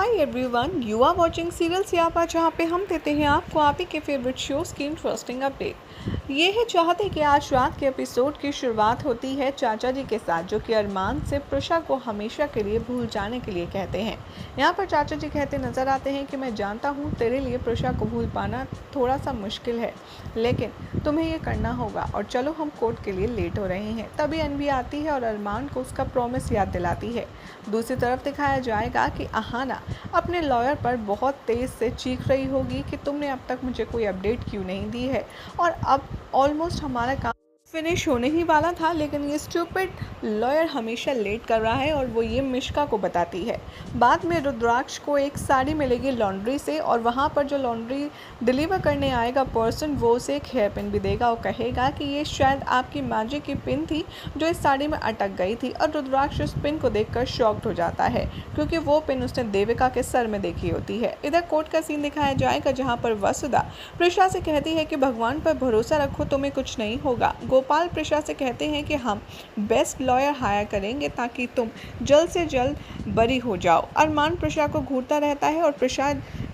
Hi everyone, you are watching serial Siyapa, जहाँ पे हम देते हैं आपको आप ही के फेवरेट शोज़ की इंटरेस्टिंग अपडेट। ये है चाहते कि आज रात के एपिसोड की शुरुआत होती है चाचा जी के साथ, जो कि अरमान से प्रिशा को हमेशा के लिए भूल जाने के लिए कहते हैं। यहाँ पर चाचा जी कहते नज़र आते हैं कि मैं जानता हूँ तेरे लिए प्रिशा को भूल पाना थोड़ा सा मुश्किल है, लेकिन तुम्हें ये करना होगा और चलो हम कोर्ट के लिए लेट हो रहे हैं। तभी अनवी आती है और अरमान को उसका प्रॉमिस याद दिलाती है। दूसरी तरफ दिखाया जाएगा कि अहाना अपने लॉयर पर बहुत तेज़ से चीख रही होगी कि तुमने अब तक मुझे कोई अपडेट क्यों नहीं दी है, और अब ऑलमोस्ट हमारा काम फिनिश होने ही वाला था, लेकिन ये स्टूपिड लॉयर हमेशा लेट कर रहा है और वो ये मिश्का को बताती है। बाद में रुद्राक्ष को एक साड़ी मिलेगी लॉन्ड्री से, और वहाँ पर जो लॉन्ड्री डिलीवर करने आएगा पर्सन वो उसे एक हेयर पिन भी देगा और कहेगा कि ये शायद आपकी माजी की पिन थी जो इस साड़ी में अटक गई थी। और रुद्राक्ष उस पिन को देखकर शॉक्ड हो जाता है, क्योंकि वो पिन उसने देविका के सर में देखी होती है। इधर कोर्ट का सीन दिखाया जाएगा, जहाँ पर वसुधा प्रिशा से कहती है कि भगवान पर भरोसा रखो, तुम्हें कुछ नहीं होगा। गोपाल प्रिशा से कहते हैं कि हम बेस्ट लॉयर हायर करेंगे ताकि तुम जल्द से जल्द बरी हो जाओ। अरमान प्रिशा को घूरता रहता है और प्रिशा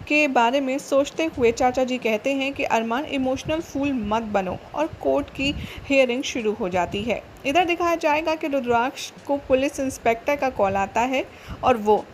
के बारे में सोचते हुए चाचा जी कहते हैं कि अरमान इमोशनल फूल मत बनो, और कोर्ट की हियरिंग शुरू हो जाती है। इधर दिखाया जाएगा कि रुद्राक्ष को पुलिस इंस्पेक्टर का कॉल आता है और वो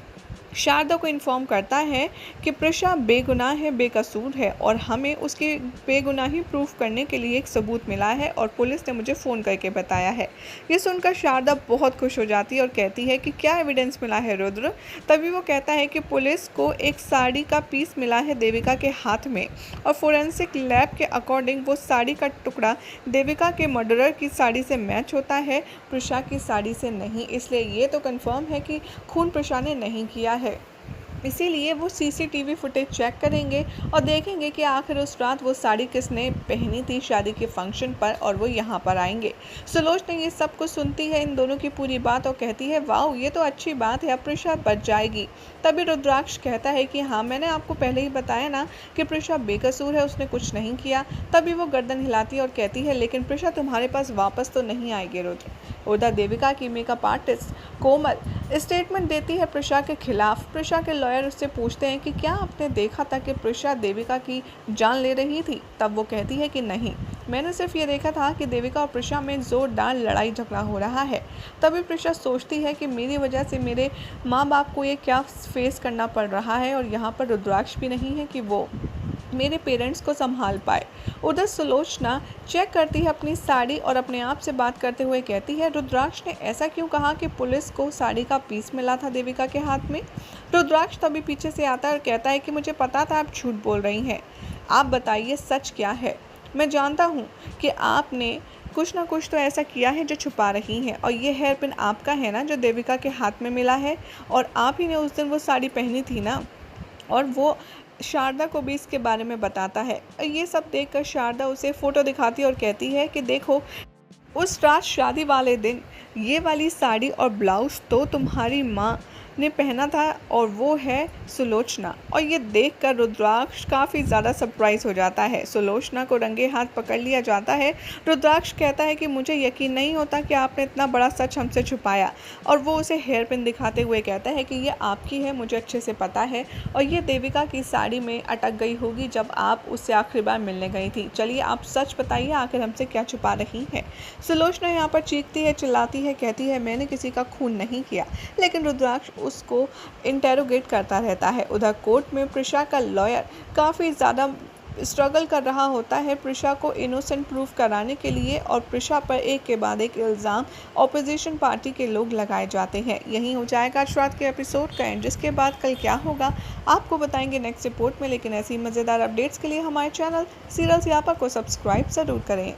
शारदा को इन्फॉर्म करता है कि प्रिशा बेगुनाह है, बेकसूर है, और हमें उसकी बेगुनाही प्रूफ करने के लिए एक सबूत मिला है और पुलिस ने मुझे फ़ोन करके बताया है। ये सुनकर शारदा बहुत खुश हो जाती है और कहती है कि क्या एविडेंस मिला है रुद्र। तभी वो कहता है कि पुलिस को एक साड़ी का पीस मिला है देविका के हाथ में, और फोरेंसिक लैब के अकॉर्डिंग वो साड़ी का टुकड़ा देविका के मर्डरर की साड़ी से मैच होता है, प्रिशा की साड़ी से नहीं। इसलिए ये तो कंफर्म है कि खून प्रिशा ने नहीं किया है। इसीलिए वो सीसीटीवी फुटेज चेक करेंगे और देखेंगे कि आखिर उस रात वो साड़ी किसने पहनी थी शादी के फंक्शन पर, और वो यहाँ पर आएंगे। सुलोचना ये सब कुछ सुनती है इन दोनों की पूरी बात और कहती है वाओ, ये तो अच्छी बात है, अब प्रिशा बच जाएगी। तभी रुद्राक्ष कहता है कि हाँ, मैंने आपको पहले ही बताया ना कि प्रिशा बेकसूर है, उसने कुछ नहीं किया। तभी वो गर्दन हिलाती है और कहती है लेकिन प्रिशा तुम्हारे पास वापस तो नहीं आएगी रुद्र। उधर देविका की मेकअप आर्टिस्ट कोमल स्टेटमेंट देती है प्रिशा के खिलाफ। प्रिशा के लॉयर उससे पूछते हैं कि क्या आपने देखा था कि प्रिशा देविका की जान ले रही थी। तब वो कहती है कि नहीं, मैंने सिर्फ ये देखा था कि देविका और प्रिशा में जोरदार लड़ाई झगड़ा हो रहा है। तभी प्रिशा सोचती है कि मेरी वजह से मेरे माँ बाप को ये क्या फेस करना पड़ रहा है, और यहाँ पर रुद्राक्ष भी नहीं है कि वो मेरे पेरेंट्स को संभाल पाए। उधर सुलोचना चेक करती है अपनी साड़ी और अपने आप से बात करते हुए कहती है रुद्राक्ष ने ऐसा क्यों कहा कि पुलिस को साड़ी का पीस मिला था देविका के हाथ में। रुद्राक्ष तभी पीछे से आता है और कहता है कि मुझे पता था आप झूठ बोल रही हैं, आप बताइए सच क्या है। मैं जानता हूँ कि आपने कुछ ना कुछ तो ऐसा किया है जो छुपा रही हैं, और ये हेयर पिन आपका है ना जो देविका के हाथ में मिला है, और आप ही ने उस दिन वो साड़ी पहनी थी ना। और वो शारदा को भी इसके बारे में बताता है। ये सब देखकर शारदा उसे फ़ोटो दिखाती है और कहती है कि देखो, उस रात शादी वाले दिन ये वाली साड़ी और ब्लाउज़ तो तुम्हारी माँ ने पहना था, और वो है सुलोचना। और ये देखकर रुद्राक्ष काफ़ी ज़्यादा सरप्राइज़ हो जाता है। सुलोचना को रंगे हाथ पकड़ लिया जाता है। रुद्राक्ष कहता है कि मुझे यकीन नहीं होता कि आपने इतना बड़ा सच हमसे छुपाया, और वो उसे हेयर पिन दिखाते हुए कहता है कि ये आपकी है, मुझे अच्छे से पता है, और ये देविका की साड़ी में अटक गई होगी जब आप उससे आखिरी बार मिलने गई थी। चलिए आप सच बताइए, आखिर हमसे क्या छुपा रही हैं। सुलोचना यहाँ पर चीखती है, चिल्लाती है, कहती है मैंने किसी का खून नहीं किया, लेकिन रुद्राक्ष उसको इंटेरोगेट करता रहता है। उधर कोर्ट में प्रिशा का लॉयर काफ़ी ज़्यादा स्ट्रगल कर रहा होता है प्रिशा को इनोसेंट प्रूफ कराने के लिए, और प्रिशा पर एक के बाद एक इल्ज़ाम ऑपोजिशन पार्टी के लोग लगाए जाते हैं। यही हो जाएगा आज रात के एपिसोड का एंड, जिसके बाद कल क्या होगा आपको बताएंगे नेक्स्ट रिपोर्ट में। लेकिन ऐसी मज़ेदार अपडेट्स के लिए हमारे चैनल सीरियल सियापा को सब्सक्राइब ज़रूर करें।